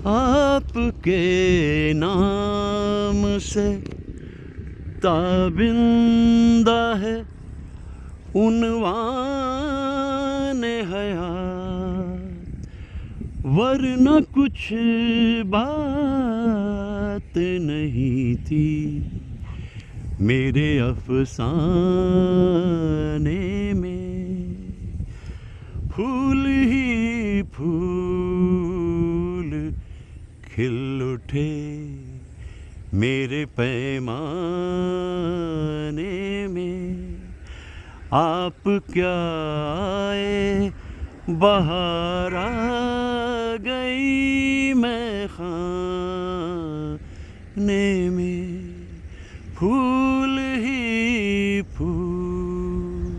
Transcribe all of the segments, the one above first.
आपके नाम से ताबिंदा है उन्वान हयात, वरना कुछ बात नहीं थी मेरे अफसाने में। फूल ही फूल खिल उठे मेरे पैमाने में। आप क्या आए बहार आ गई मैं खाने में। फूल ही फूल।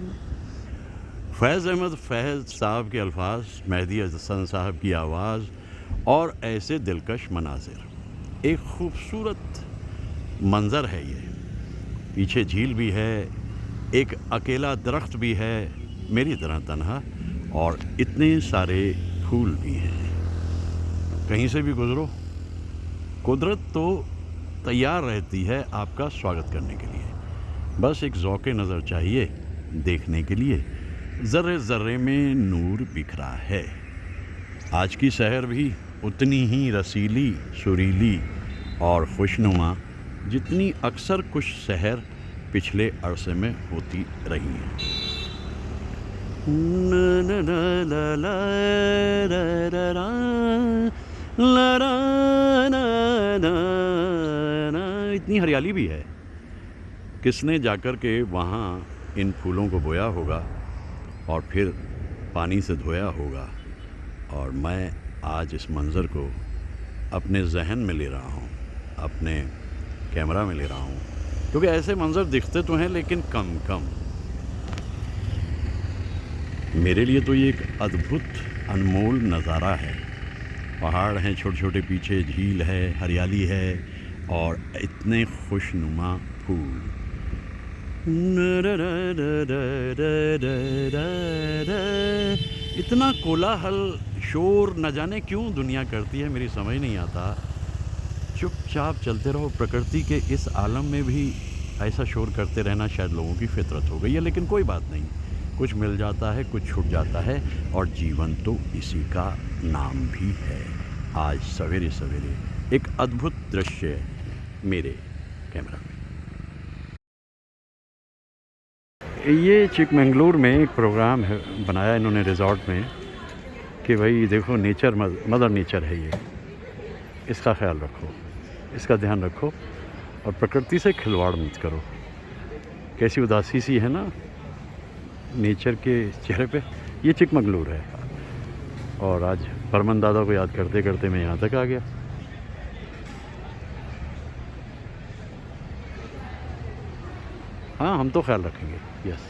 फैज़ अहमद फैज़ साहब के अल्फाज, मेहदी हसन साहब की आवाज़ और ऐसे दिलकश मनाजिर। एक खूबसूरत मंज़र है ये। पीछे झील भी है, एक अकेला दरख्त भी है मेरी तरह तन्हा, और इतने सारे फूल भी हैं। कहीं से भी गुज़रो कुदरत तो तैयार रहती है आपका स्वागत करने के लिए। बस एक ज़ौक़े नज़र चाहिए देखने के लिए। ज़र्रे ज़र्रे में नूर बिखरा है। आज की सहर भी उतनी ही रसीली, सुरीली और खुशनुमा जितनी अक्सर कुछ सहर पिछले अरसे में होती रही हैं। इतनी हरियाली भी है। किसने जाकर के वहाँ इन फूलों को बोया होगा और फिर पानी से धोया होगा, और मैं आज इस मंज़र को अपने जहन में ले रहा हूँ, अपने कैमरा में ले रहा हूँ, क्योंकि ऐसे मंज़र दिखते तो हैं लेकिन कम कम। मेरे लिए तो ये एक अद्भुत अनमोल नज़ारा है। पहाड़ हैं छोटे छोटे, पीछे झील है, हरियाली है और इतने खुशनुमा फूल। इतना कोलाहल शोर न जाने क्यों दुनिया करती है, मेरी समझ नहीं आता। चुपचाप चलते रहो। प्रकृति के इस आलम में भी ऐसा शोर करते रहना शायद लोगों की फितरत हो गई है, लेकिन कोई बात नहीं। कुछ मिल जाता है, कुछ छूट जाता है, और जीवन तो इसी का नाम भी है। आज सवेरे सवेरे एक अद्भुत दृश्य मेरे कैमरा में। ये चिकमंगलूर में एक प्रोग्राम है, बनाया इन्होंने रिजॉर्ट में, कि भाई देखो नेचर, मदर नेचर है ये, इसका ख्याल रखो, इसका ध्यान रखो और प्रकृति से खिलवाड़ मत करो। कैसी उदासी सी है ना नेचर के चेहरे पे। ये चिकमंगलूर है, और आज बर्मन दादा को याद करते करते मैं यहाँ तक आ गया। हाँ, हम तो ख्याल रखेंगे। यस।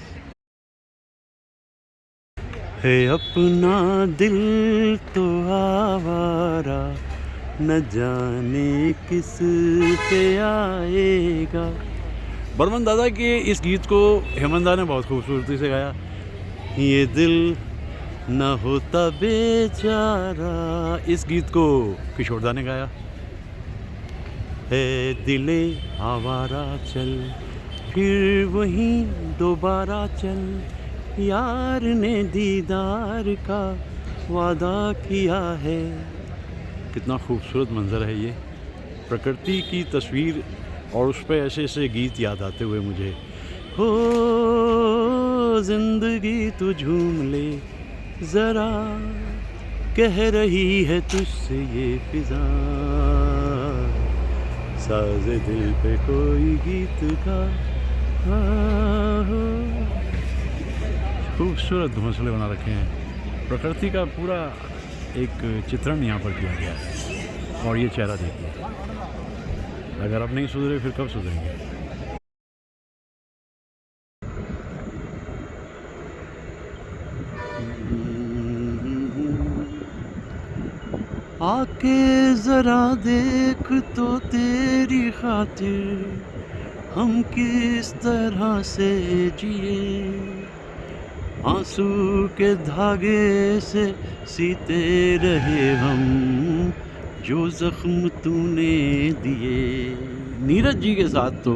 है अपना दिल तो आवारा, न जाने किस पे आएगा। बर्मन दादा के इस गीत को हेमंत दा ने बहुत खूबसूरती से गाया। ये दिल न होता बेचारा, इस गीत को किशोर दा ने गाया। है दिले आवारा चल, फिर वहीं दोबारा चल, यार ने दीदार का वादा किया है। कितना खूबसूरत मंज़र है ये, प्रकृति की तस्वीर, और उस पर ऐसे ऐसे गीत याद आते हुए मुझे। हो ज़िंदगी तू झूम ले ज़रा, कह रही है तुझसे ये फिज़ा, साज़े दिल पे कोई गीत का। खूबसूरत घोंसले बना रखे हैं। प्रकृति का पूरा एक चित्रण यहाँ पर किया गया है। और ये चेहरा देखिए, अगर आप नहीं सुधरे फिर कब सुधरेंगे। आके ज़रा देख तो तेरी खातिर हम किस तरह से जिए, आंसू के धागे से सीते रहे हम जो ज़ख्म तूने दिए। नीरज जी के साथ तो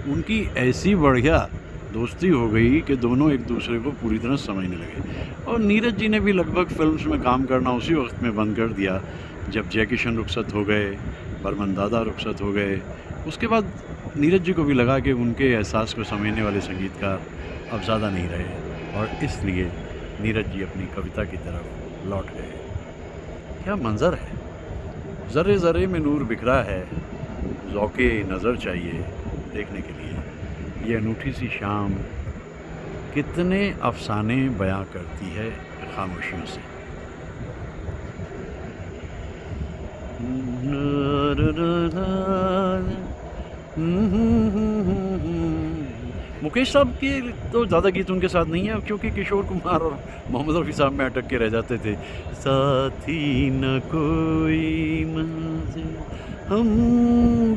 उनकी ऐसी बढ़िया दोस्ती हो गई कि दोनों एक दूसरे को पूरी तरह समझने लगे। और नीरज जी ने भी लगभग फिल्म्स में काम करना उसी वक्त में बंद कर दिया जब जय किशन रुखसत हो गए, बर्मन दादा रुखसत हो गए। उसके बाद नीरज जी को भी लगा कि उनके एहसास को समझने वाले संगीतकार अब ज़्यादा नहीं रहे और इसलिए नीरज जी अपनी कविता की तरफ लौट गए। क्या मंज़र है, ज़र्रे ज़र्रे में नूर बिखरा है, ज़ौक़े नज़र चाहिए देखने के लिए। ये अनूठी सी शाम कितने अफ़साने बयां करती है खामोशियों से। मुकेश साहब के तो ज़्यादा गीत उनके साथ नहीं है क्योंकि किशोर कुमार और मोहम्मद रफ़ी साहब में अटक के रह जाते थे। साथी न कोई मंज़िल हम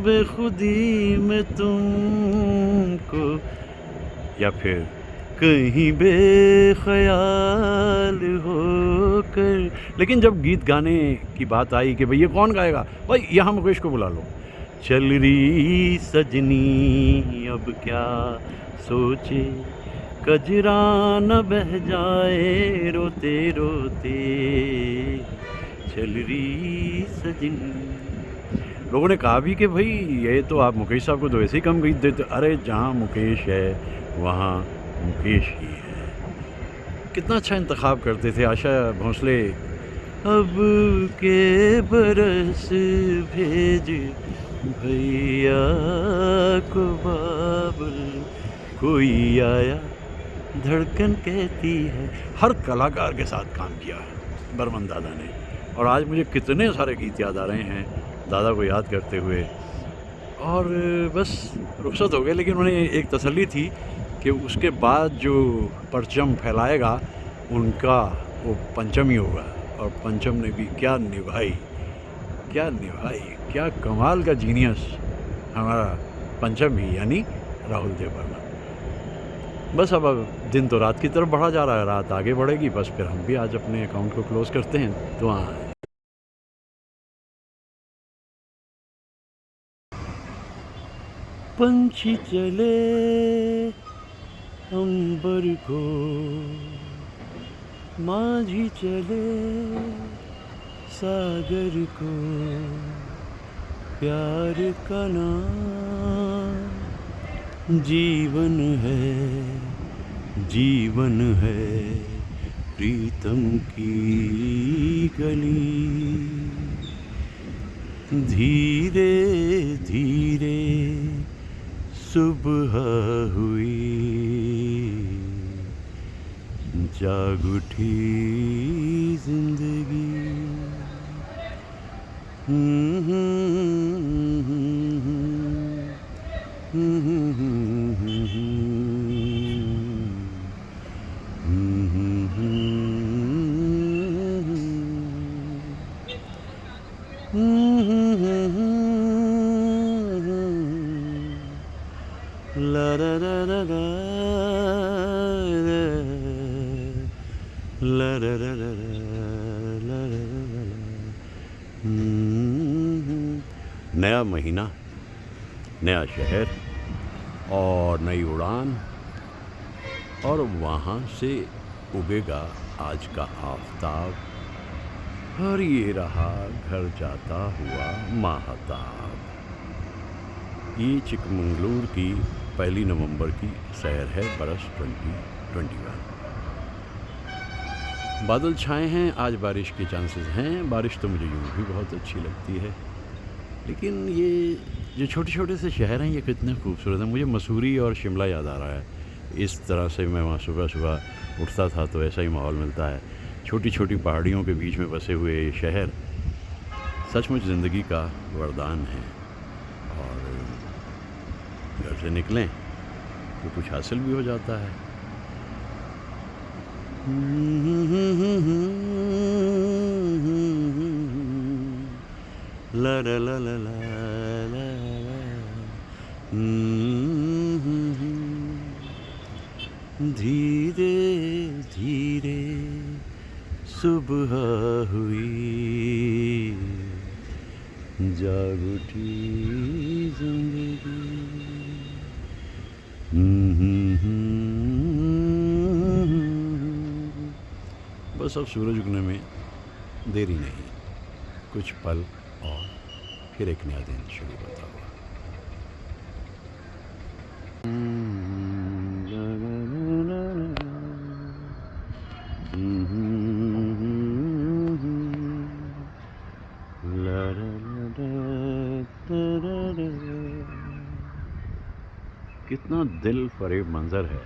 बेखुदी में तुमको, या फिर कहीं बेख्याल होकर। लेकिन जब गीत गाने की बात आई कि भाई ये कौन गाएगा, भाई यहाँ मुकेश को बुला लो। चल रही सजनी अब क्या सोचे, कजरा न बह जाए रोते रोते, चल रही सजनी। लोगों ने कहा भी कि भाई ये तो आप मुकेश साहब को तो ऐसे ही कम गीत देते। अरे जहाँ मुकेश है वहाँ मुकेश ही है। कितना अच्छा इंतखाब करते थे आशा भोसले। अब के बरस भेज भैया को बाबुल, कोई आया धड़कन कहती है। हर कलाकार के साथ काम किया है बर्मन दादा ने। और आज मुझे कितने सारे गीत याद आ रहे हैं दादा को याद करते हुए। और बस रुखसत हो गए, लेकिन उन्हें एक तसल्ली थी कि उसके बाद जो परचम फैलाएगा उनका वो पंचम ही होगा। और पंचम ने भी क्या निभाई, क्या निभाई, क्या कमाल का जीनियस हमारा पंचम ही, यानी राहुल देव बर्मन। बस अब दिन तो रात की तरफ बढ़ा जा रहा है, रात आगे बढ़ेगी। बस फिर हम भी आज अपने अकाउंट को क्लोज़ करते हैं। तो हाँ, पंछी चले अंबर को, माझी चले सागर को, प्यार का नाम जीवन है, जीवन है प्रीतम की गली। धीरे धीरे सुबह हुई, जाग उठी जिंदगी। La da da da da, la da da da da, la da da da। नया महीना, नया शहर और नई उड़ान, और वहाँ से उगेगा आज का आफताब। और ये रहा घर जाता हुआ माहताब। ये चिकमंगलूर की 1 नवंबर की सैर है बरस 2021। बादल छाए हैं, आज बारिश के चांसेस हैं। बारिश तो मुझे यूँ भी बहुत अच्छी लगती है, लेकिन ये जो छोटे छोटे से शहर हैं ये कितने खूबसूरत हैं। मुझे मसूरी और शिमला याद आ रहा है। इस तरह से मैं वहाँ सुबह सुबह उठता था तो ऐसा ही माहौल मिलता है। छोटी छोटी पहाड़ियों के बीच में बसे हुए ये शहर सचमुच ज़िंदगी का वरदान है। और घर से निकलें तो कुछ हासिल भी हो जाता है। ला ला ला ला ला ला, धीरे धीरे सुबह हुई, जाग उठी जिंदगी। बस अब सूरज उगने में देरी नहीं, कुछ पल और फिर एक नया दिन शुरू होता हुआ। कितना दिल फरेब मंजर है।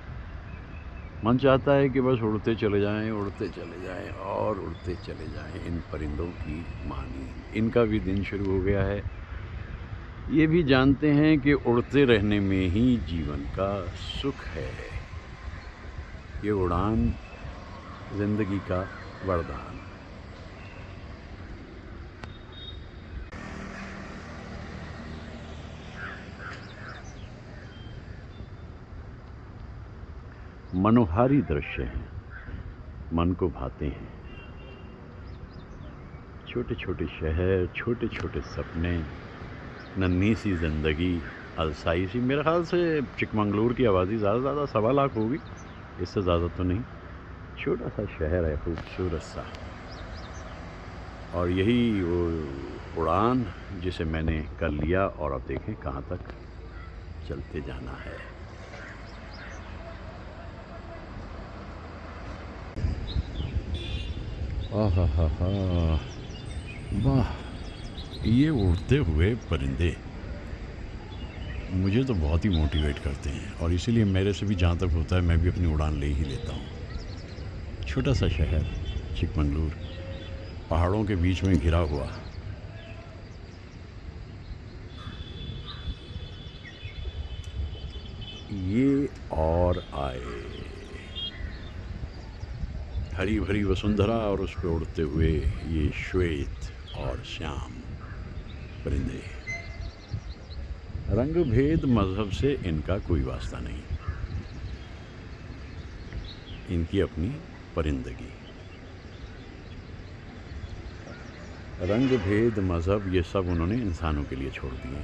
मन चाहता है कि बस उड़ते चले जाएं, उड़ते चले जाएं और उड़ते चले जाएं इन परिंदों की मानी। इनका भी दिन शुरू हो गया है। ये भी जानते हैं कि उड़ते रहने में ही जीवन का सुख है। ये उड़ान जिंदगी का वरदान। मनोहारी दृश्य हैं, मन को भाते हैं। छोटे छोटे शहर, छोटे छोटे सपने, नन्ही सी जिंदगी, अलसाई सी। मेरे ख्याल से चिकमंगलूर की आबादी ज़्यादा से ज़्यादा 1.25 लाख होगी, इससे ज़्यादा तो नहीं। छोटा सा शहर है, खूबसूरत सा। और यही वो उड़ान जिसे मैंने कर लिया, और अब देखें कहाँ तक चलते जाना है। आहा हा हा, वाह! ये उड़ते हुए परिंदे मुझे तो बहुत ही मोटिवेट करते हैं, और इसीलिए मेरे से भी जहाँ तक होता है मैं भी अपनी उड़ान ले ही लेता हूँ। छोटा सा शहर चिकमंगलूर, पहाड़ों के बीच में घिरा हुआ। ये और आए हरी भरी वसुंधरा, और उस पर उड़ते हुए ये श्वेत और श्याम परिंदे। रंग भेद मजहब से इनका कोई वास्ता नहीं, इनकी अपनी परिंदगी। रंग भेद मजहब ये सब उन्होंने इंसानों के लिए छोड़ दिए।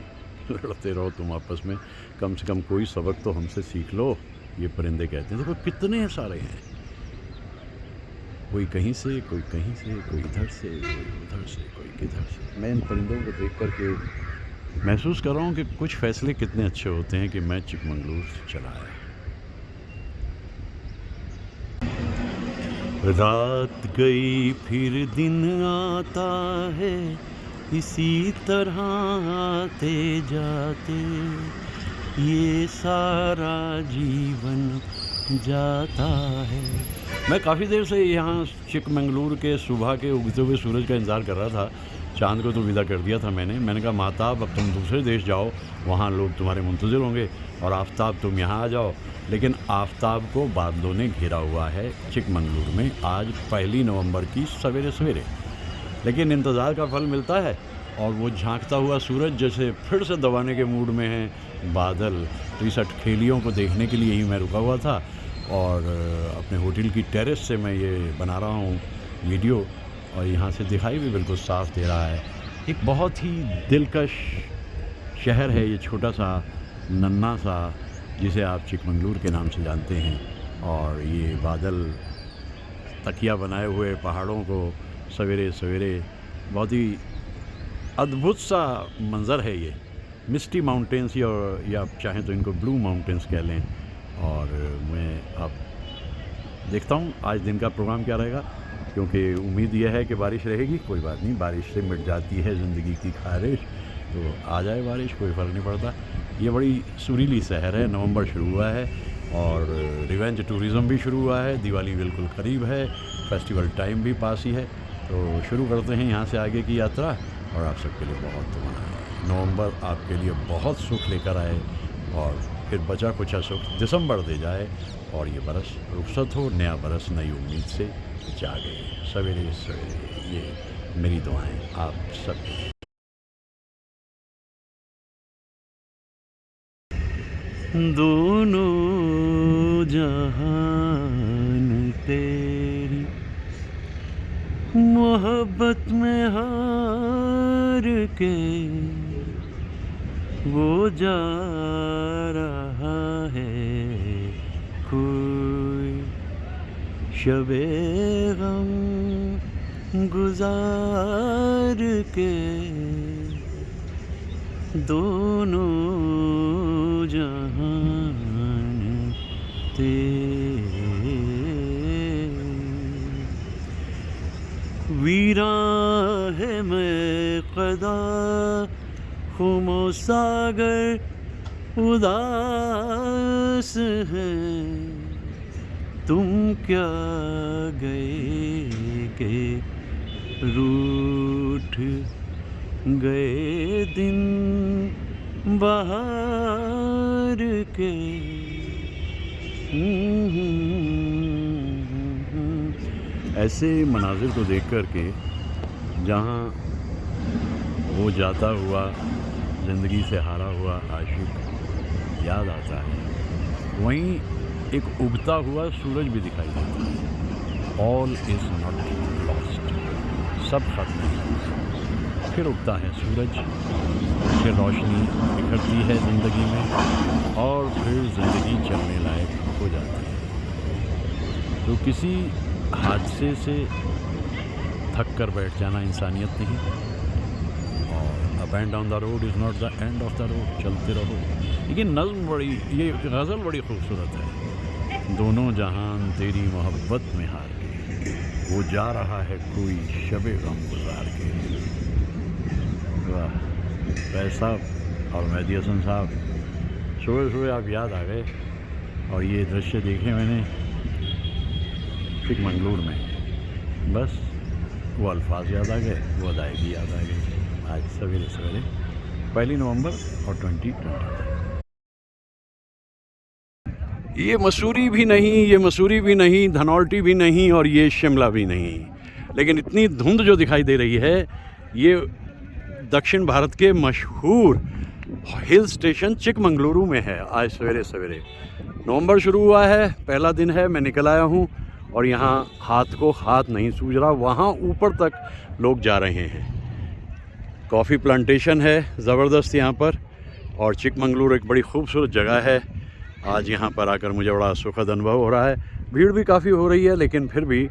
लड़ते रहो तुम आपस में, कम से कम कोई सबक तो हमसे सीख लो, ये परिंदे कहते हैं। देखो कितने सारे हैं, कोई कहीं से, कोई कहीं से, कोई इधर से, कोई उधर से, कोई किधर से। मैं इन परिंदों को देख कर के महसूस कर रहा हूँ कि कुछ फ़ैसले कितने अच्छे होते हैं कि मैं चिकमंगलूर से चला आया। रात गई फिर दिन आता है, इसी तरह आते जाते ये सारा जीवन जाता है। मैं काफ़ी देर से यहाँ चिकमंगलूर के सुबह के उगते हुए सूरज का इंतज़ार कर रहा था। चाँद को तो विदा कर दिया था मैंने कहा माताब अब तुम दूसरे देश जाओ, वहाँ लोग तुम्हारे मुंतज़िर होंगे, और आफ़ताब तुम यहाँ आ जाओ। लेकिन आफ़ताब को बादलों ने घेरा हुआ है चिकमंगलूर में आज 1 नवंबर की सवेरे सवेरे। लेकिन इंतज़ार का फल मिलता है, और वो झांकता हुआ सूरज जैसे फिर से दबाने के मूड में है बादल। तो इस अटखेलियों को देखने के लिए ही मैं रुका हुआ था, और अपने होटल की टेरेस से मैं ये बना रहा हूँ वीडियो, और यहाँ से दिखाई भी बिल्कुल साफ़ दे रहा है। एक बहुत ही दिलकश शहर है ये, छोटा सा नन्हा सा, जिसे आप चिकमंगलूर के नाम से जानते हैं। और ये बादल तकिया बनाए हुए पहाड़ों को सवेरे सवेरे, बहुत ही अद्भुत सा मंज़र है ये। मिस्टी माउंटेन्स, या आप चाहें तो इनको ब्लू माउंटेन्स कह लें। और मैं अब देखता हूँ आज दिन का प्रोग्राम क्या रहेगा, क्योंकि उम्मीद यह है कि बारिश रहेगी। कोई बात नहीं, बारिश से मिट जाती है ज़िंदगी की खारिश, तो आ जाए बारिश, कोई फ़र्क नहीं पड़ता। ये बड़ी सुरीली शहर है, नवंबर शुरू हुआ है और रिवेंज टूरिज़म भी शुरू हुआ है। दिवाली बिल्कुल करीब है, फेस्टिवल टाइम भी पास ही है। तो शुरू करते हैं यहाँ से आगे की यात्रा, और आप सबके लिए बहुत दुआ है। नवंबर आपके लिए बहुत सुख लेकर आए, और फिर बचा कुछ सुख दिसंबर दे जाए, और ये बरस रुखसत हो, नया बरस नई उम्मीद से जागे सवेरे सवेरे। ये मेरी दुआएं आप सब। दोनों जहान तेरी मोहब्बत में हार के वो जा रहा है कोई शबे गम गुजार के दोनों जहान तेरे वीरा है मैं कदा खुमो सागर उदास है तुम क्या गए के रूठ गए दिन बहार के। ऐसे मनाजिर को देख कर के जहाँ वो जाता हुआ ज़िंदगी से हारा हुआ आशिक याद आता है, वहीं एक उगता हुआ सूरज भी दिखाई देता है। ऑल इज़ नॉट लॉस्ट, सब खत्म नहीं। फिर उगता है सूरज, फिर रोशनी बिखरती है ज़िंदगी में और फिर ज़िंदगी चलने लायक हो जाती है। तो किसी हादसे से थक कर बैठ जाना इंसानियत नहीं, और up and down the road is not the end of the road, चलते रहो। लेकिन नज़्म बड़ी, ये गज़ल बड़ी खूबसूरत है। दोनों जहान तेरी मोहब्बत में हार के वो जा रहा है कोई शबे गम गुजार के। वाह फैज़ साहब और मेहदी हसन साहब, सुबह सुबह आप याद आ गए। और ये दृश्य देखे मैंने चिकमंगलूर में, बस वो अल्फाज याद आ गए, वो अदायगी याद आ गई। आज सवेरे सवेरे 1 नवंबर और 2020। ये मसूरी भी नहीं, ये मसूरी भी नहीं, धनौल्टी भी नहीं, और ये शिमला भी नहीं, लेकिन इतनी धुंध जो दिखाई दे रही है ये दक्षिण भारत के मशहूर हिल स्टेशन चिकमंगलुरु में है। आज सवेरे सवेरे नवंबर शुरू हुआ है, पहला दिन है, मैं निकल आया हूँ और यहाँ हाथ को हाथ नहीं सूझ रहा, वहाँ ऊपर तक लोग जा रहे हैं। कॉफ़ी प्लांटेशन है ज़बरदस्त यहाँ पर, और चिकमंगलुरु एक बड़ी खूबसूरत जगह है। आज यहाँ पर आकर मुझे बड़ा सुखद अनुभव हो रहा है। भीड़ भी काफ़ी हो रही है, लेकिन फिर भी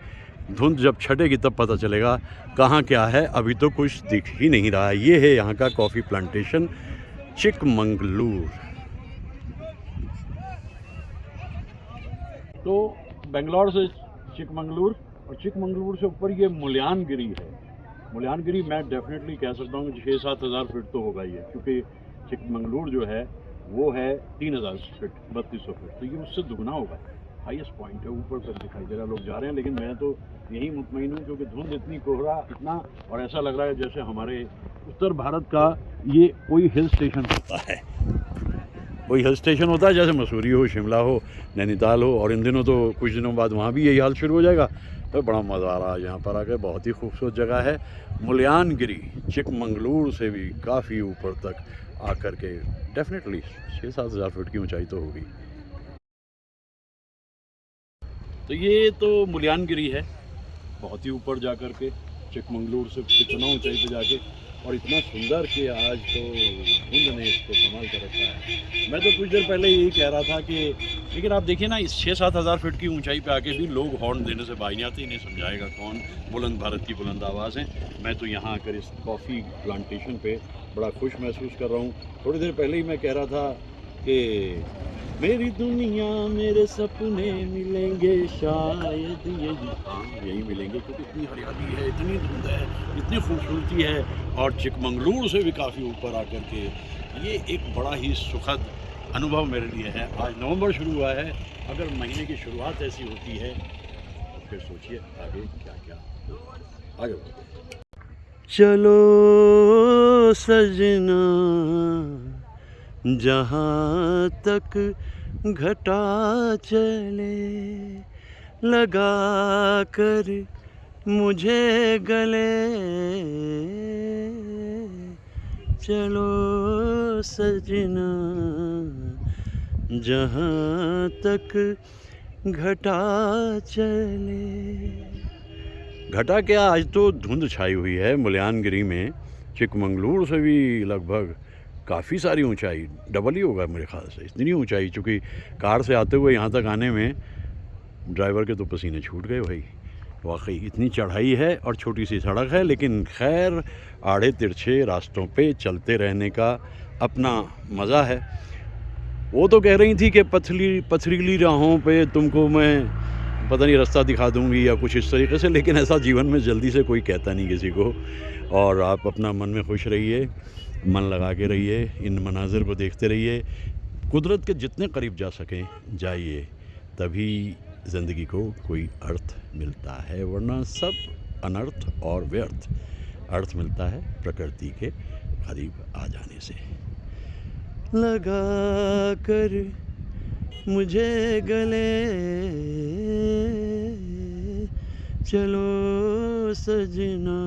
धुंध जब छटेगी तब पता चलेगा कहाँ क्या है। अभी तो कुछ दिख ही नहीं रहा है। ये है यहाँ का कॉफ़ी प्लांटेशन चिकमंगलुरु। तो बेंगलोर से चिकमंगलुरु, और चिकमंगलुरु से ऊपर ये मुल्यानगिरी है। मुल्यानगिरी मैं डेफिनेटली कह सकता हूँ कि 6-7 हज़ार फीट तो होगा ये, क्योंकि चिकमंगलुरु जो है वो है 3000 फीट, 3200 फीट, तो ये उससे दुगना होगा। हाईएस्ट पॉइंट है, ऊपर तक दिखाई दे रहा है, लोग जा रहे हैं। लेकिन मैं तो यही मुतमईन हूँ क्योंकि धुंध इतनी, कोहरा इतना, और ऐसा लग रहा है जैसे हमारे उत्तर भारत का ये कोई हिल स्टेशन होता है, कोई हिल स्टेशन होता है, जैसे मसूरी हो, शिमला हो, नैनीताल हो। और इन दिनों तो कुछ दिनों बाद वहाँ भी यही हाल शुरू हो जाएगा। तो बड़ा मज़ा आ रहा है यहाँ पर आकर, बहुत ही खूबसूरत जगह है मुल्यानगिरी। चिकमंगलुरु से भी काफ़ी ऊपर तक आकर के डेफिनेटली 6-7 हज़ार फीट की ऊंचाई तो होगी। तो ये तो मुल्यानगिरी है, बहुत ही ऊपर जा कर के चिकमंगलुरु से कितना ऊंचाई पे जाके, और इतना सुंदर कि आज तो धुंध ने इसको कमाल कर रखा है। मैं तो कुछ देर पहले यही कह रहा था कि, लेकिन आप देखिए ना, इस 6-7 हज़ार फीट की ऊंचाई पे आके भी लोग हॉर्न देने से बाज नहीं आते। इन्हें समझाएगा कौन, बुलंद भारत की बुलंद आवाज़ें। मैं तो यहाँ आकर इस कॉफ़ी प्लांटेशन पे बड़ा खुश महसूस कर रहा हूँ। थोड़ी देर पहले ही मैं कह रहा था कि मेरी दुनिया मेरे सपने मिलेंगे शायद यही मिलेंगे, क्योंकि इतनी हरियाली है, इतनी धुंध है, इतनी खूबसूरती है। और चिकमंगलुरु से भी काफ़ी ऊपर आकर के ये एक बड़ा ही सुखद अनुभव मेरे लिए है। आज नवंबर शुरू हुआ है, अगर महीने की शुरुआत ऐसी होती है तो फिर सोचिए आगे क्या क्या आगे। चलो सजना जहाँ तक घटा चले, लगा कर मुझे गले, चलो सजना जहाँ तक घटा चले, घटा क्या, आज तो धुंध छाई हुई है मुल्यानगिरी में। चिकमंगलूर से भी लगभग काफ़ी सारी ऊंचाई, डबल ही होगा मेरे ख्याल से, इतनी ऊंचाई। चूँकि कार से आते हुए यहाँ तक आने में ड्राइवर के तो पसीने छूट गए भाई। वाकई इतनी चढ़ाई है और छोटी सी सड़क है, लेकिन खैर आड़े तिरछे रास्तों पे चलते रहने का अपना मज़ा है। वो तो कह रही थी कि पथरीली राहों पे तुमको मैं पता नहीं रास्ता दिखा दूंगी या कुछ इस तरीके से, लेकिन ऐसा जीवन में जल्दी से कोई कहता नहीं किसी को। और आप अपना मन में खुश रहिए, मन लगा के रहिए, इन मनाजिर को देखते रहिए, कुदरत के जितने करीब जा सकें जाइए, तभी ज़िंदगी को कोई अर्थ मिलता है, वरना सब अनर्थ और व्यर्थ। अर्थ मिलता है प्रकृति के करीब आ जाने से। लगा कर मुझे गले चलो सजना।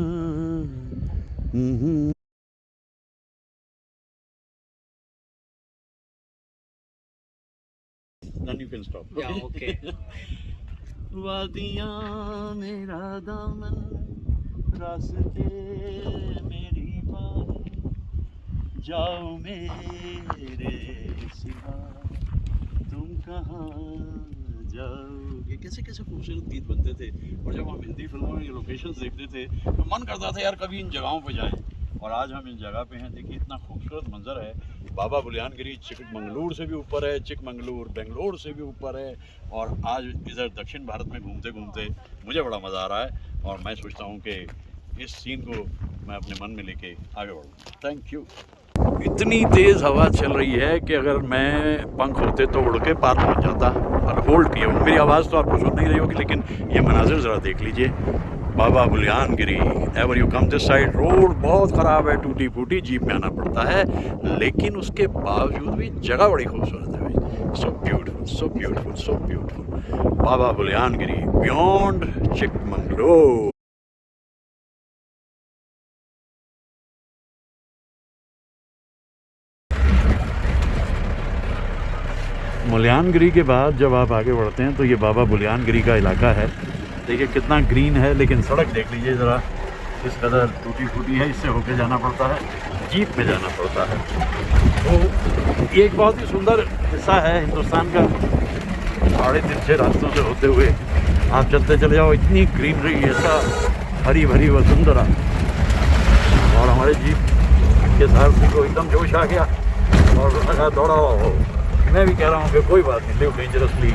Then you can stop. Yeah, okay. वादियाँ मेरा दामन, रास्ते मेरी बाहें, जाओ मेरे सिवा तुम कहाँ जाओगे। कैसे कैसे खूबसूरत गीत बनते थे, और जब हम हिंदी फिल्मों में ये लोकेशंस देखते थे तो मन करता था यार कभी इन जगहों पे जाएं। और आज हम इन जगह पे हैं। देखिए इतना खूबसूरत मंजर है। बाबा बुलियानगिरी चिकमंगलूर से भी ऊपर है, चिकमंगलूर बेंगलोर से भी ऊपर है। और आज इधर दक्षिण भारत में घूमते घूमते मुझे बड़ा मज़ा आ रहा है, और मैं सोचता हूँ कि इस सीन को मैं अपने मन में लेके आगे बढ़ूँ। Thank you. इतनी तेज़ हवा चल रही है कि अगर मैं पंख होते तो उड़ के पार पहुँच जाता। और होल्ड किया, मेरी आवाज़ तो आपको सुन नहीं रही होगी, लेकिन ये मनाजिर ज़रा देख लीजिए। Baba Budangiri, ever you come this side, road बहुत ख़राब है, टूटी फूटी, जीप में आना पड़ता है, लेकिन उसके बावजूद भी जगह बड़ी खूबसूरत है भाई। So beautiful, so beautiful, so beautiful. Baba Budangiri beyond Chikmagalur. Mullayanagiri के बाद जब आप आगे बढ़ते हैं तो ये बाबा बुलियानगिरी का इलाका है। देखिए कितना ग्रीन है, लेकिन सड़क देख लीजिए ज़रा, इस कदर टूटी फूटी है, इससे होके जाना पड़ता है, जीप में जाना पड़ता है। तो ये एक बहुत ही सुंदर हिस्सा है हिंदुस्तान का। आड़े तिरछे रास्तों से होते हुए आप चलते चले जाओ, इतनी ग्रीनरी, ऐसा हरी भरी वसुंधरा। और हमारे जीप के सारथी को एकदम जोश आ गया और लगा दौड़ाओ। मैं भी कह रहा हूँ कि कोई बात नहीं, लिव डेंजरसली,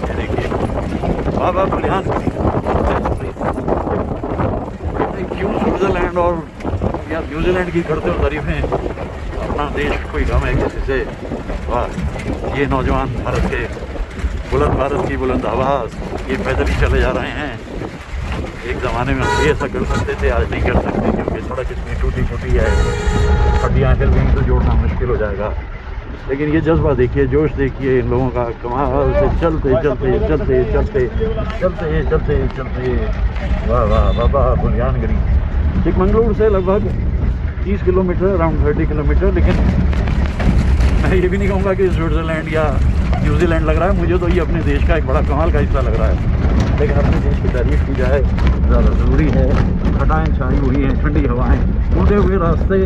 देखिए बाबा बुलियानगिरी। क्यों स्विट्ज़रलैंड और या न्यूजीलैंड की करते हो तारीफें, अपना देश कोई गम है किसी से। वाह, ये नौजवान भारत के बुलंद, भारत की बुलंद आवाज़, ये पैदल ही चले जा रहे हैं। एक ज़माने में हम ये ऐसा कर सकते थे, आज नहीं कर सकते, क्योंकि सड़क इतनी टूटी फूटी है, हड्डियाँ हिल गई तो जोड़ना मुश्किल हो जाएगा। लेकिन ये जज्बा देखिए, जोश देखिए इन लोगों का, कमाल से चलते चलते चलते चलते चलते चलते चलते। वाह वाह, बाबा बुलियानगिरी चिकमंगलूर से लगभग 30 किलोमीटर, अराउंड 30 किलोमीटर। लेकिन मैं ये भी नहीं कहूँगा कि स्विट्ज़रलैंड या न्यूजीलैंड लग रहा है, मुझे तो ये अपने देश का एक बड़ा कमाल का हिस्सा लग रहा है। लेकिन अपने देश की तारीफ की जाए ज़्यादा ज़रूरी है। घटाएँ छाई हुई हैं, ठंडी हवाएँ, टूटे हुए रास्ते,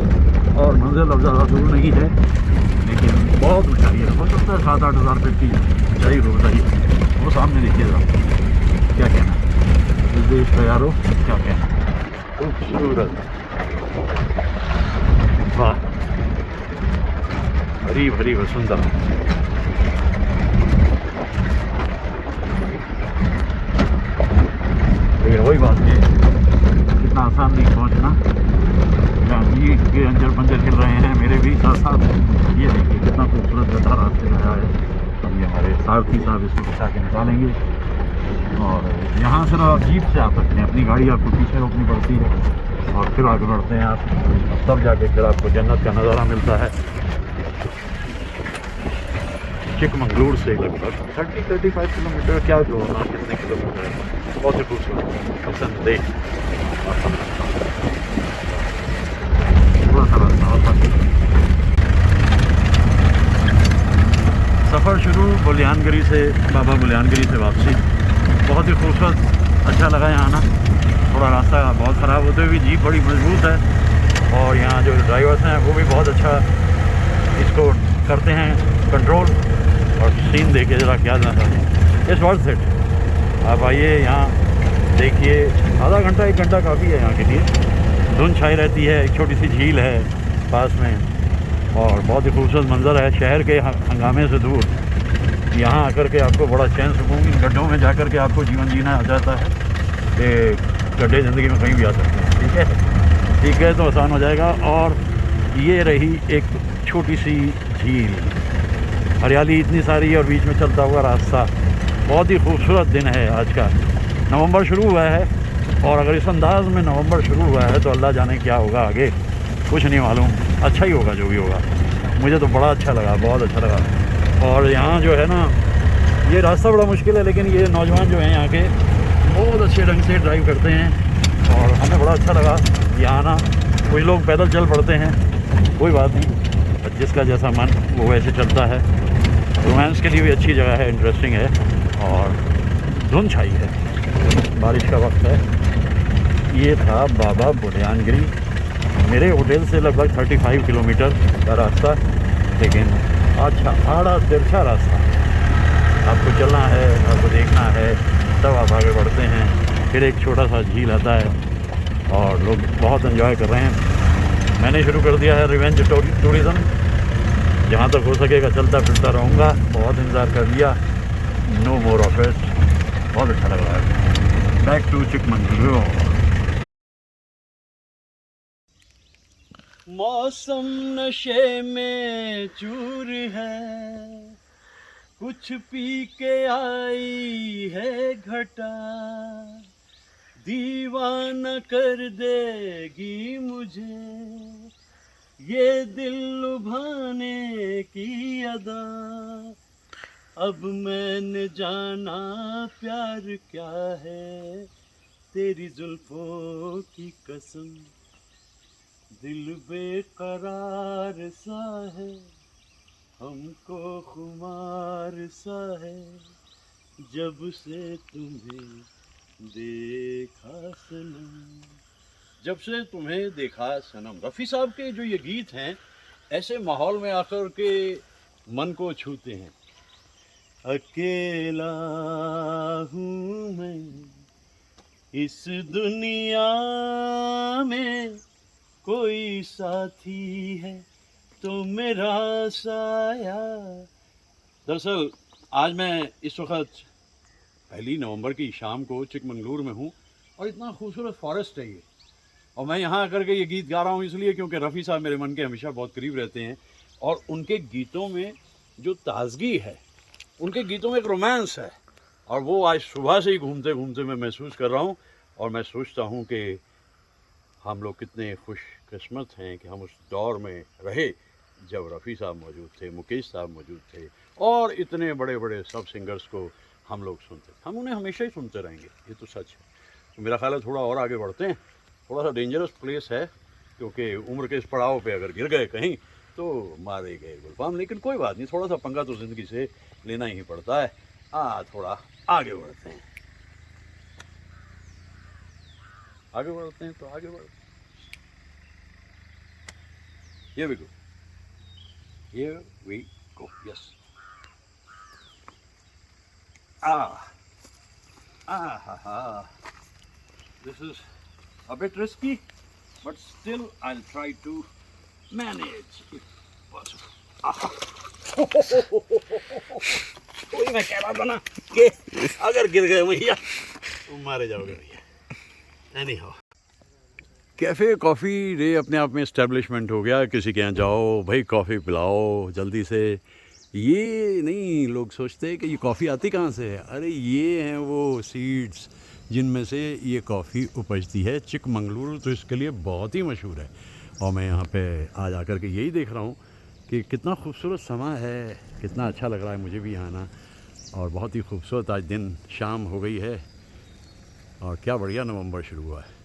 और मंजिल अब ज़्यादा दूर नहीं है, लेकिन बहुत ऊँचाई है। हो सकता है 7-8 हज़ार फीट की ऊँचाई हो जाइए। वो सामने देखिएगा, क्या कहना इस देश का यारो, क्या कहना, खूबसूरत, वाह, हरी भरी वसुंधरा। लेकिन वही बात है, इतना आसान नहीं पहुँचना। जी के अंजर पंजर खिल रहे हैं मेरे भी साथ साथ। ये देखिए कितना खूबसूरत गड्ढा रास्ते में आया है। अब ये हमारे सारथी साहब इसको बिछा के निकालेंगे, और यहाँ से आप जीप से आ सकते हैं, अपनी गाड़ी आपको पीछे रोकनी पड़ती है, और फिर आगे बढ़ते हैं आप, तब जाके फिर आपको जन्नत का नज़ारा मिलता है। चिकमंगलूर से लगभग 30-35 किलोमीटर, क्या जो होना, कितने किलोमीटर है, बहुत ही खूबसूरत पसंद थोड़ा सा रास्ता। सफ़र शुरू बुलियानगिरी से, बाबा बुलियानगिरी से वापसी। बहुत ही खूबसूरत, अच्छा लगा यहाँ आना। थोड़ा रास्ता बहुत ख़राब होते हुए भी जीप बड़ी मजबूत है, और यहाँ जो ड्राइवर्स हैं वो भी बहुत अच्छा इसको करते हैं कंट्रोल। और सीन देखिए ज़रा, क्या जाता है, इट्स वर्थ इट। आप आइए यहाँ देखिए, आधा घंटा 1 घंटा काफ़ी है यहाँ के लिए। धुंध छाई रहती है, एक छोटी सी झील है पास में, और बहुत ही खूबसूरत मंज़र है शहर के हंगामे से दूर। यहाँ आकर के आपको बड़ा चैन सुकून, इन गड्ढों में जाकर के आपको जीवन जीना आ जाता है कि गड्ढे ज़िंदगी में कहीं भी आ सकते हैं। ठीक है, तो आसान हो जाएगा। और ये रही एक छोटी सी झील, हरियाली इतनी सारी और बीच में चलता हुआ रास्ता। बहुत ही खूबसूरत दिन है आज का। नवंबर शुरू हुआ है, और अगर इस अंदाज़ में नवंबर शुरू हुआ है तो अल्लाह जाने क्या होगा आगे, कुछ नहीं मालूम। अच्छा ही होगा जो भी होगा। मुझे तो बड़ा अच्छा लगा, बहुत अच्छा लगा। और यहाँ जो है ना, ये रास्ता बड़ा मुश्किल है, लेकिन ये नौजवान जो हैं यहाँ के बहुत अच्छे ढंग से ड्राइव करते हैं, और हमें बड़ा अच्छा लगा यहाँ आना। कुछ लोग पैदल चल पड़ते हैं, कोई बात नहीं, जिसका जैसा मन वो वैसे चलता है। रोमांस के लिए भी अच्छी जगह है, इंटरेस्टिंग है, और धुंध छाई है, बारिश का वक्त है। ये था बाबा बुढ़ियानगिरी, मेरे होटल से लगभग 35 किलोमीटर का रास्ता, लेकिन अच्छा आड़ा तिरछा रास्ता। आपको चलना है, आपको देखना है, तब आप आगे बढ़ते हैं। फिर एक छोटा सा झील आता है, और लोग बहुत एंजॉय कर रहे हैं। मैंने शुरू कर दिया है रिवेंज टूरिज़म, जहाँ तक हो सकेगा चलता फिरता रहूँगा। बहुत इंतज़ार कर लिया, नो मोर ऑफ इट। बहुत अच्छा लग रहा है। Back to Chikmagalur. मौसम नशे में चूर है, कुछ पी के आई है घटा, दीवाना कर देगी मुझे ये दिल लुभाने की अदा। अब मैंने जाना प्यार क्या है, तेरी जुल्फों की कसम, दिल बेकरार सा है, हमको खुमार सा है, जब से तुम्हें देखा सनम। जब से तुम्हें देखा सनम। रफ़ी साहब के जो ये गीत हैं, ऐसे माहौल में आकर के मन को छूते हैं। अकेला हूँ मैं इस दुनिया में, कोई साथी है तो मेरा साया। दरअसल आज मैं इस वक्त 1 नवंबर की शाम को चिकमंगलुरु में हूँ, और इतना खूबसूरत फॉरेस्ट है ये, और मैं यहाँ आकर के ये गीत गा रहा हूँ इसलिए क्योंकि रफ़ी साहब मेरे मन के हमेशा बहुत करीब रहते हैं, और उनके गीतों में जो ताजगी है, उनके गीतों में एक रोमांस है, और वो आज सुबह से ही घूमते घूमते मैं महसूस कर रहा हूँ। और मैं सोचता हूँ कि हम लोग कितने खुशकिस्मत हैं कि हम उस दौर में रहे जब रफ़ी साहब मौजूद थे, मुकेश साहब मौजूद थे, और इतने बड़े बड़े सब सिंगर्स को हम लोग सुनते थे। हम उन्हें हमेशा ही सुनते रहेंगे, ये तो सच है। तो मेरा ख्याल है थोड़ा और आगे बढ़ते हैं। थोड़ा सा डेंजरस प्लेस है, क्योंकि उम्र के इस पड़ाव पे अगर गिर गए कहीं तो मारे गए गुलफाम, लेकिन कोई बात नहीं, थोड़ा सा पंगा तो ज़िंदगी से लेना ही पड़ता है। थोड़ा आगे बढ़ते हैं, आगे बढ़ते हैं, तो आगे बढ़ते हैं। Here we go. Here we go. Yes. Ha ha. This is a bit risky, but still I'll try to manage if possible. वही मैं कह रहा था ना कि अगर गिर गए भैया तो मारे जाओगे भैया। Anyhow. कैफ़े कॉफ़ी डे अपने आप में इस्टेब्लिशमेंट हो गया। किसी के यहाँ जाओ, भाई कॉफ़ी पिलाओ जल्दी से। ये नहीं लोग सोचते कि ये कॉफ़ी आती कहाँ से है। अरे ये हैं वो सीड्स जिनमें से ये कॉफ़ी उपजती है। चिकमंगलुरु तो इसके लिए बहुत ही मशहूर है, और मैं यहाँ पे आज आकर के यही देख रहा हूँ कि कितना खूबसूरत समा है, कितना अच्छा लग रहा है मुझे भी यहाँ आना। और बहुत ही खूबसूरत आज दिन, शाम हो गई है, और क्या बढ़िया नवंबर शुरू हुआ है।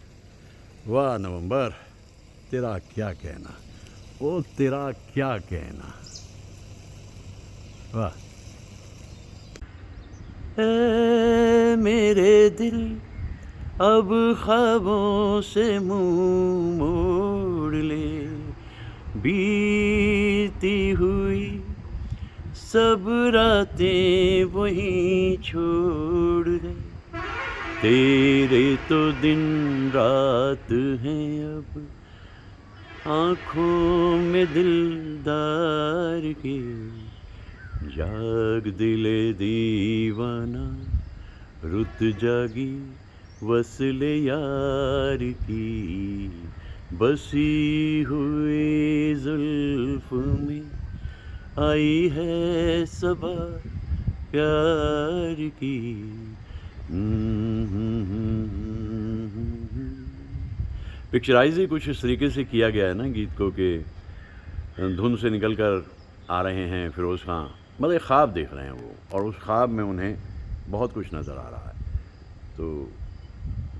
वाह नवंबर, तेरा क्या कहना, ओ तेरा क्या कहना, वाह। मेरे दिल अब ख्वाबों से मुंह मोड़ ले, बीती हुई सब रातें वहीं छोड़ दे, तेरे तो दिन रात हैं अब आँखों में दिलदार के, जाग दिले दीवाना रुत जागी वसले यार की, बसी हुई जुल्फ में आई है सबा प्यार की। पिक्चराइज ही कुछ इस तरीके से किया गया है ना गीत को कि धुन से निकल कर आ रहे हैं फिरोज़ खां, मतलब एक ख्वाब देख रहे हैं वो, और उस ख्वाब में उन्हें बहुत कुछ नज़र आ रहा है। तो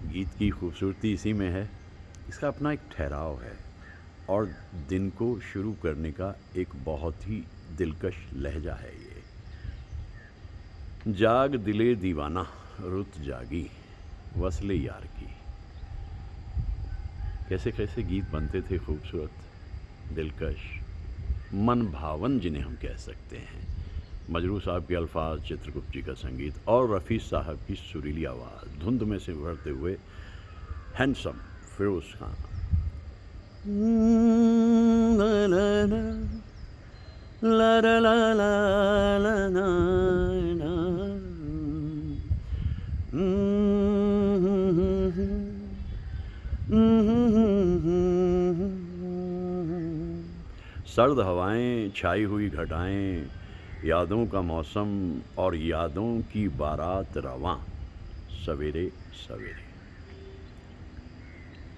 गीत की खूबसूरती इसी में है, इसका अपना एक ठहराव है और दिन को शुरू करने का एक बहुत ही दिलकश लहजा है ये। जाग दिले दीवाना रुत जागी वसले यार की, कैसे कैसे गीत बनते थे खूबसूरत, दिलकश, मन भावन जिन्हें हम कह सकते हैं। मजरू साहब के अल्फाज, चित्रगुप्त जी का संगीत और रफ़ी साहब की सुरीली आवाज़, धुंध में से उभरते हुए हैंडसम फिरोज़ खां। ला ला ला ला ला ला ला, सर्द हवाएं, छाई हुई घटाएं, यादों का मौसम और यादों की बारात रवां, सवेरे सवेरे।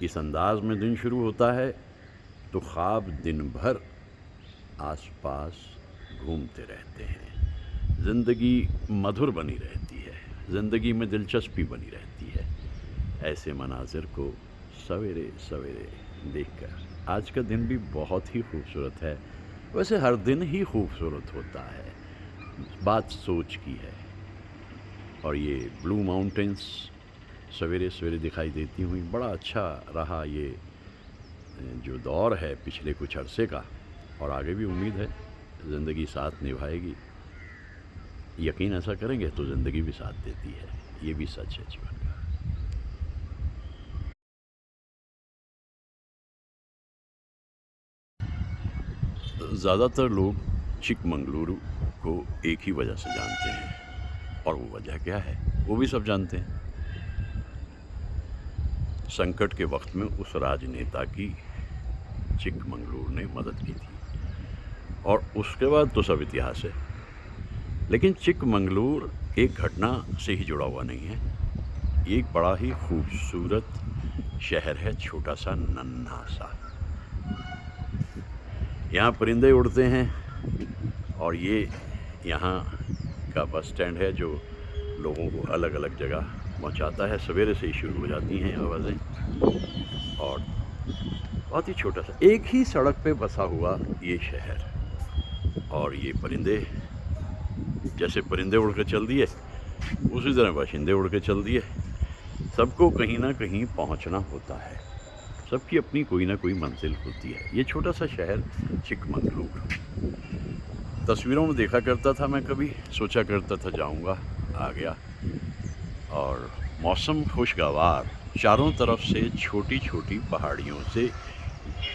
इस अंदाज में दिन शुरू होता है तो ख्वाब दिन भर आसपास घूमते रहते हैं। ज़िंदगी मधुर बनी रहती है, ज़िंदगी में दिलचस्पी बनी रहती है। ऐसे मनाजिर को सवेरे सवेरे देखकर आज का दिन भी बहुत ही खूबसूरत है। वैसे हर दिन ही खूबसूरत होता है, बात सोच की है। और ये ब्लू माउंटेन्स सवेरे सवेरे दिखाई देती हुई, बड़ा अच्छा रहा ये जो दौर है पिछले कुछ अरसे का, और आगे भी उम्मीद है ज़िंदगी साथ निभाएगी। यकीन ऐसा करेंगे तो ज़िंदगी भी साथ देती है, ये भी सच है जीवन का। ज़्यादातर लोग चिकमंगलुरु को एक ही वजह से जानते हैं, और वो वजह क्या है वो भी सब जानते हैं। संकट के वक्त में उस राजनेता की चिकमंगलुरु ने मदद की थी, और उसके बाद तो सब इतिहास है। लेकिन चिकमंगलुरु एक घटना से ही जुड़ा हुआ नहीं है, एक बड़ा ही खूबसूरत शहर है, छोटा सा नन्हा सा। यहाँ परिंदे उड़ते हैं, और ये यहाँ का बस स्टैंड है जो लोगों को अलग अलग जगह पहुँचाता है। सवेरे से ही शुरू हो जाती हैं आवाज़ें, और बहुत ही छोटा सा एक ही सड़क पे बसा हुआ ये शहर, और ये परिंदे, जैसे परिंदे उड़ के चल दिए उसी तरह बाशिंदे उड़ के चल दिए। सबको कहीं ना कहीं पहुंचना होता है, सबकी अपनी कोई ना कोई मंजिल होती है। ये छोटा सा शहर चिकमंगलुरु, तस्वीरों में देखा करता था मैं, कभी सोचा करता था जाऊंगा, आ गया। और मौसम खुशगवार, चारों तरफ से छोटी छोटी पहाड़ियों से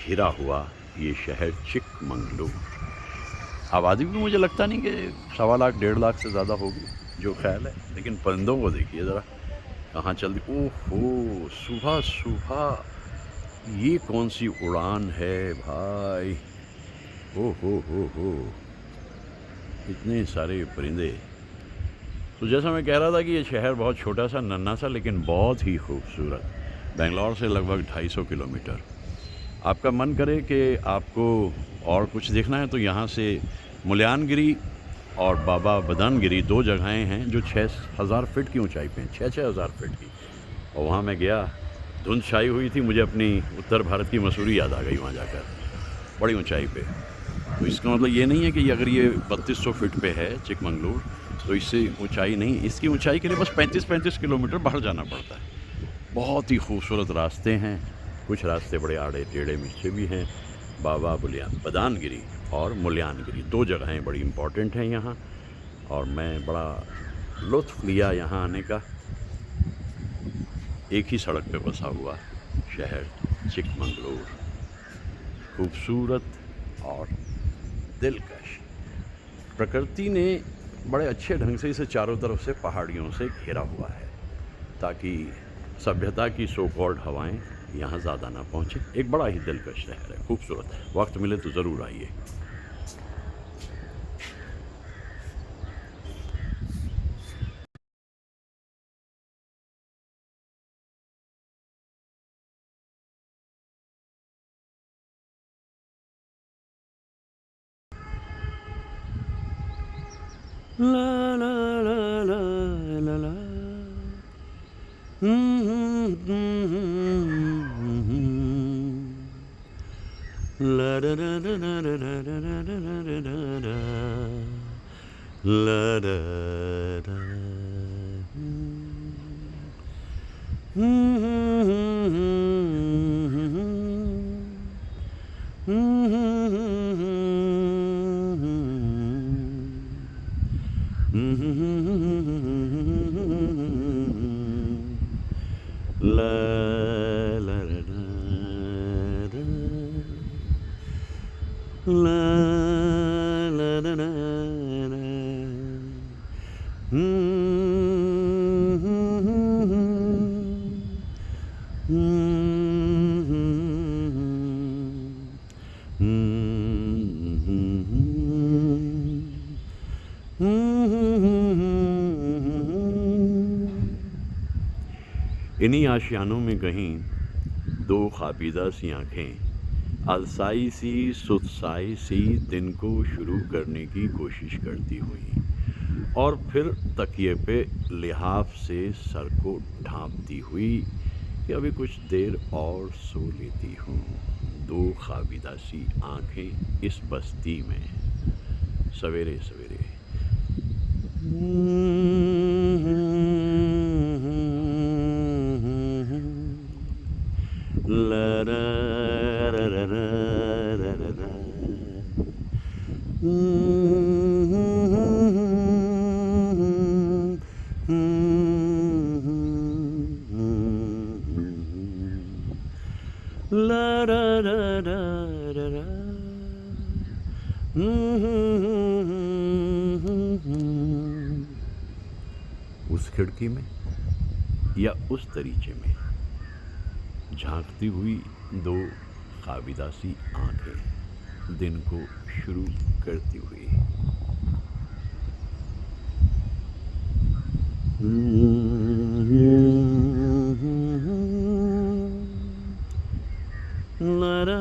घिरा हुआ ये शहर चिकमंगलुरु। आबादी भी मुझे लगता नहीं कि 1.25 लाख 1.5 लाख से ज़्यादा होगी, जो ख्याल है। लेकिन परिंदों को देखिए ज़रा, कहाँ चल दी। ओहो, सुबह सुबह ये कौन सी उड़ान है भाई, हो, इतने सारे परिंदे। तो जैसा मैं कह रहा था कि ये शहर बहुत छोटा सा, नन्हा सा, लेकिन बहुत ही खूबसूरत। बेंगलोर से लगभग 250 किलोमीटर। आपका मन करे कि आपको और कुछ देखना है तो यहाँ से मुल्यानगिरी और बाबा बदानगिरी 2 जगहें हैं जो 6000 फीट की ऊंचाई पे हैं, 6,000 फीट की। और वहाँ मैं गया, धुंध छाई हुई थी, मुझे अपनी उत्तर भारत की मसूरी याद आ गई वहाँ जाकर, बड़ी ऊंचाई पे। तो इसका मतलब ये नहीं है कि अगर ये 3200 फीट पे है चिकमंगलूर, तो इससे ऊंचाई नहीं, इसकी ऊंचाई के लिए बस 35-35 किलोमीटर बाहर जाना पड़ता है। बहुत ही खूबसूरत रास्ते हैं, कुछ रास्ते बड़े आड़े टेढ़े मिर्चे भी हैं। बाबा बदानगिरी और मुल्यानगिरी 2 जगहें बड़ी इम्पॉर्टेंट हैं यहाँ, और मैं बड़ा लुत्फ़ लिया यहाँ आने का। एक ही सड़क पे बसा हुआ शहर चिकमंगलूर, खूबसूरत और दिलकश। प्रकृति ने बड़े अच्छे ढंग से इसे चारों तरफ से पहाड़ियों से घेरा हुआ है, ताकि सभ्यता की सो कॉल्ड हवाएं यहाँ ज़्यादा ना पहुँचे। एक बड़ा ही दिलकश शहर है, खूबसूरत। वक्त मिले तो ज़रूर आइए। ला ला ला ला ला ला ला ला ला ला ला ला ला ला ला ला ला ला। La la la la la la la la इन्हीं आशियानों में कहीं 2 खाबीदा सी आँखें अलसाई सी सुतसाई सी दिन को शुरू करने की कोशिश करती हुई, और फिर तकिए पे लिहाफ से सर को ढांपती हुई कि अभी कुछ देर और सो लेती हूँ। 2 खाबीदा सी आँखें इस बस्ती में सवेरे सवेरे। La la la la la la la. La la la la la la. उस खिड़की में या उस दरीचे में झांकती हुई 2 खाबिदासी आंखें दिन को शुरू करती हुई। La la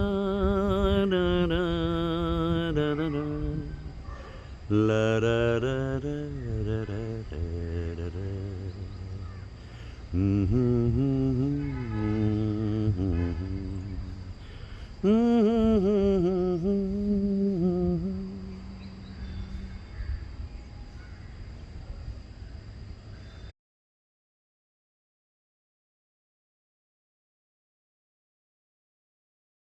la la la la la la la la la la. Mm-hmm.